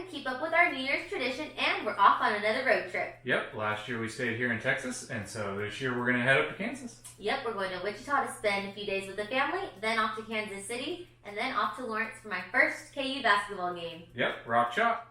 to keep up with our New Year's tradition, and we're off on another road trip. Yep, last year we stayed here in Texas, and so this year we're going to head up to Kansas. Yep, we're going to Wichita to spend a few days with the family, then off to Kansas City, and then off to Lawrence for my first KU basketball game. Yep, rock chalk.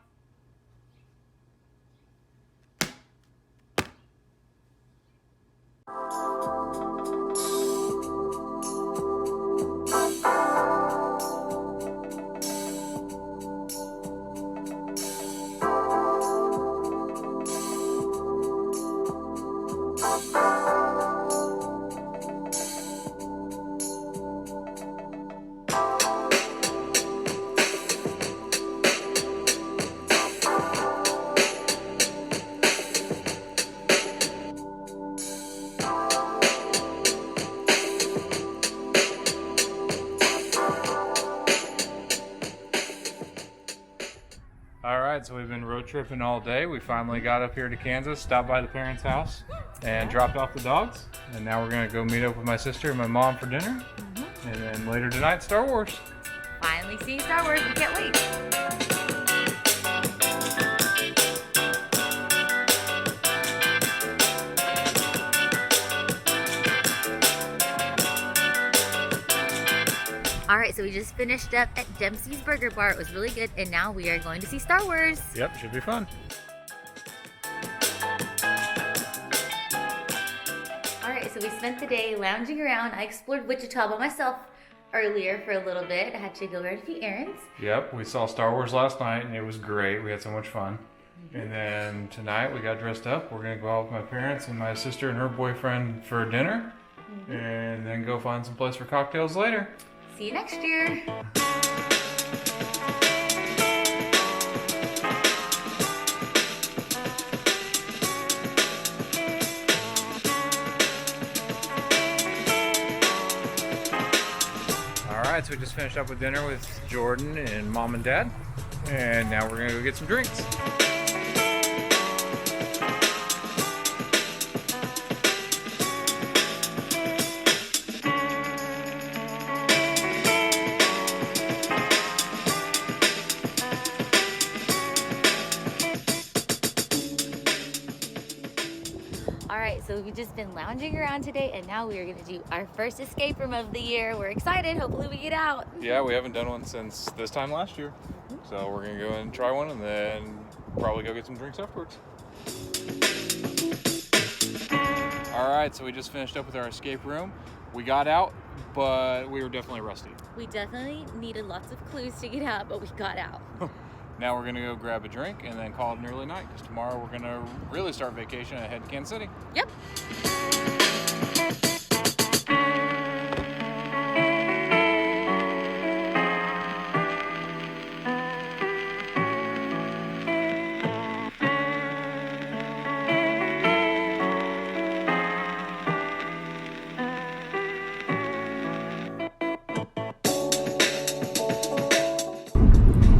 Alright, so we've been road tripping all day. We finally got up here to Kansas, stopped by the parents' house, and dropped off the dogs. And now we're going to go meet up with my sister and my mom for dinner. And then later tonight, Star Wars. Finally seeing Star Wars, we can't wait. Alright, so we just finished up at Dempsey's Burger Bar. It was really good, and now we are going to see Star Wars. Yep, should be fun. Alright, so we spent the day lounging around. I explored Wichita by myself earlier for a little bit. I had to go run a few errands. Yep, we saw Star Wars last night, and it was great. We had so much fun. And then tonight we got dressed up. We're going to go out with my parents and my sister and her boyfriend for dinner. And then go find some place for cocktails later. See you next year. Alright, so we just finished up with dinner with Jordan and Mom and Dad. And now we're going to go get some drinks. Alright, so we've just been lounging around today, and now we are going to do our first escape room of the year. We're excited. Hopefully we get out. Yeah, we haven't done one since this time last year. So we're going to go and try one and then probably go get some drinks afterwards. Alright, so we just finished up with our escape room. We got out, but we were definitely rusty. We definitely needed lots of clues to get out, but we got out. Now we're going to go grab a drink and then call it an early night, because tomorrow we're going to really start vacation and head to Kansas City. Yep.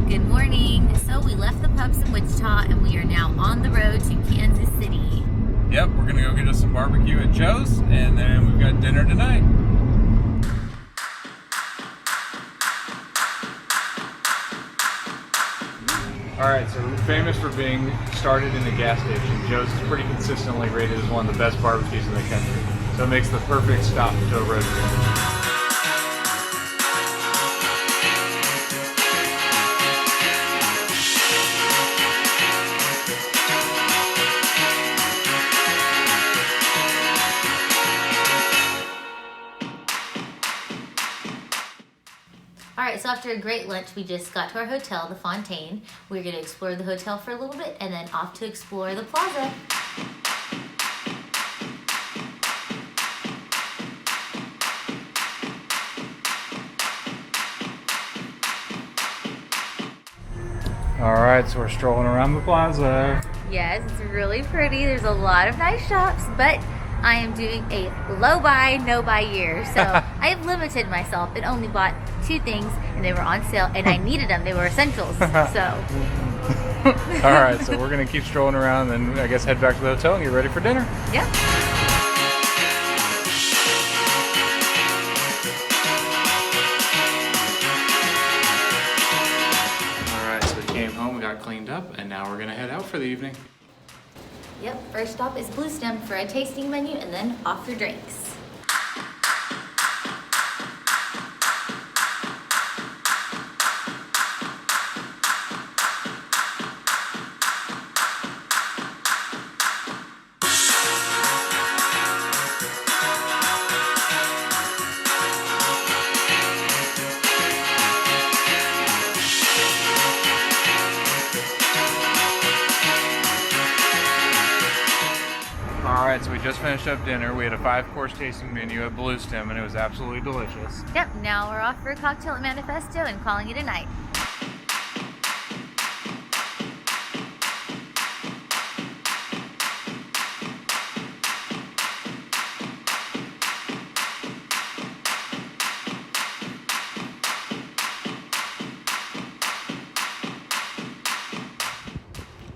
Good morning. So we left the pubs in Wichita, and we are now on the road to Kansas City. Yep, we're going to go get us some barbecue at Joe's, and then we've got dinner tonight. Alright, so we're famous for being started in a gas station. Joe's is pretty consistently rated as one of the best barbecues in the country. So it makes the perfect stop to a road trip. Alright, so after a great lunch, we just got to our hotel, the Fontaine. We're going to explore the hotel for a little bit, and then off to explore the plaza. Alright, so we're strolling around the plaza. Yes, it's really pretty. There's a lot of nice shops, but I am doing a low buy, no buy year. So I have limited myself and only bought 2 things, and they were on sale, and I needed them. They were essentials. So. Alright, so we're going to keep strolling around and I guess head back to the hotel and get ready for dinner. Yep. Alright, so we came home, we got cleaned for the evening. Yep, first stop is Blue Stem for a tasting menu and then off for drinks. Alright, so we just finished up dinner. We had a 5-course tasting menu at Blue Stem and it was absolutely delicious. Yep, now we're off for a cocktail at Manifesto and calling it a night.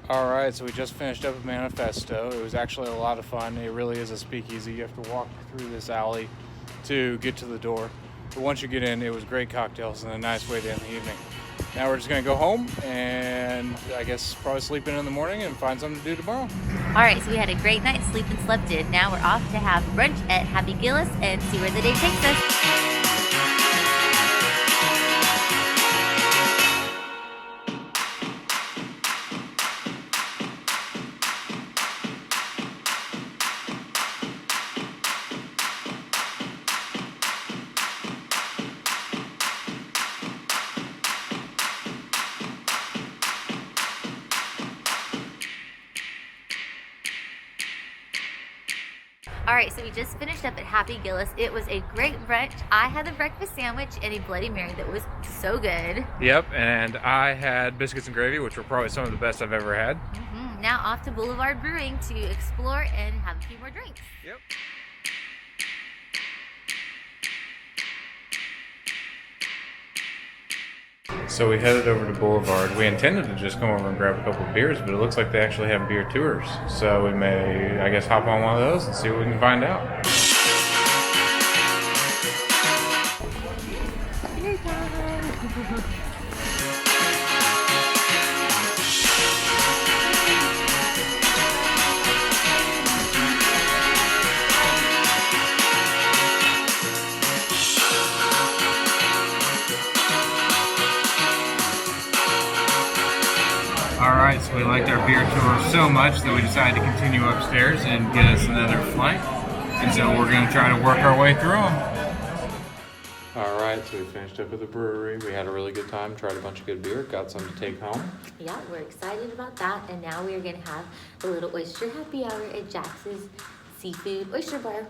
Alright, so we just finished up at Manifesto. It was actually a lot of fun. It really is a speakeasy. You have to walk through this alley to get to the door. But once you get in, it was great cocktails and a nice way to end the evening. Now we're just going to go home and I guess probably sleep in the morning and find something to do tomorrow. Alright, so we had a great night's sleep and slept in. Now we're off to have brunch at Happy Gillis and see where the day takes us. Alright, so we just finished up at Happy Gillis. It was a great brunch. I had the breakfast sandwich and a Bloody Mary that was so good. Yep, and I had biscuits and gravy, which were probably some of the best I've ever had. Now off to Boulevard Brewing to explore and have a few more drinks. Yep. So we headed over to Boulevard. We intended to just come over and grab a couple of beers, but it looks like they actually have beer tours. So we may, I guess, hop on one of those and see what we can find out. Beer time! Alright, so we liked our beer tour so much that we decided to continue upstairs and get us another flight. And so we're going to try to work our way through them. Alright, so we finished up at the brewery. We had a really good time, tried a bunch of good beer, got some to take home. Yeah, we're excited about that. And now we are going to have a little oyster happy hour at Jax's Seafood Oyster Bar.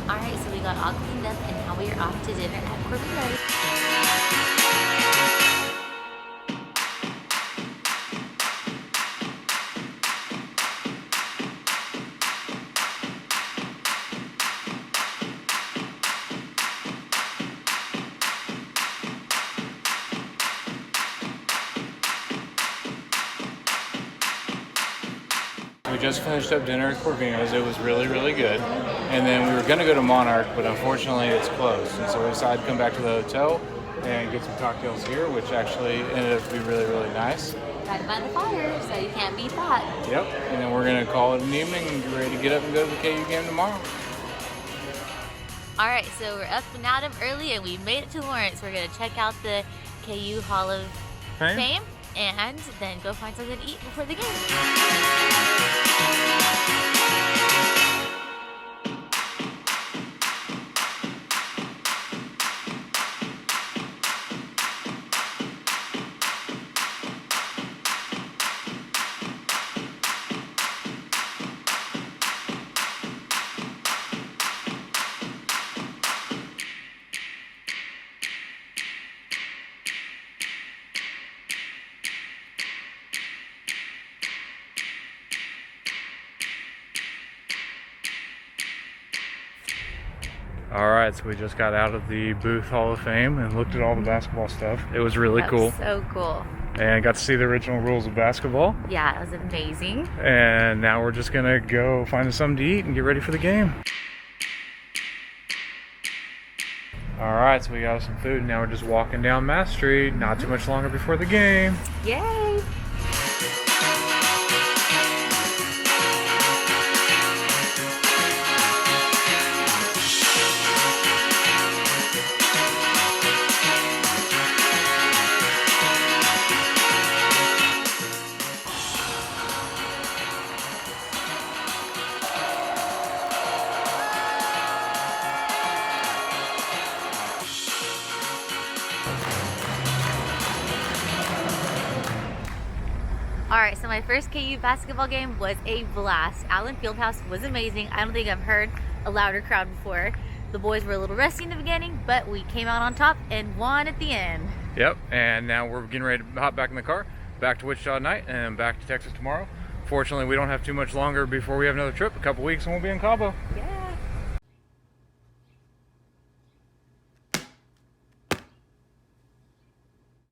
Alright, so we got all cleaned up and now we are off to dinner at Corbin Road. We just finished up dinner at Corvino's. It was really, really good. And then we were going to go to Monarch, but unfortunately it's closed. And so we decided to come back to the hotel and get some cocktails here, which actually ended up to be really, really nice. Right by the fire, so you can't beat that. Yep. And then we're going to call it an evening and get ready to get up and go to the KU game tomorrow. Alright, so we're up and out of early and we made it to Lawrence. We're going to check out the KU Hall of Fame and then go find something to eat before the game. Alright, so we just got out of the Booth Hall of Fame and looked at all the basketball stuff. It was really cool. So cool. and got to see the original rules of basketball. Yeah, it was amazing. And now we're just gonna go find something to eat and get ready for the game. Alright, so we got some food, and now we're just walking down Mass Street. Not too much longer before the game. Yay! Alright, so my first KU basketball game was a blast. Allen Fieldhouse was amazing. I don't think I've heard a louder crowd before. The boys were a little rusty in the beginning, but we came out on top and won at the end. Yep, and now we're getting ready to hop back in the car, back to Wichita tonight, and back to Texas tomorrow. Fortunately, we don't have too much longer before we have another trip, a couple weeks, and we'll be in Cabo. Yeah.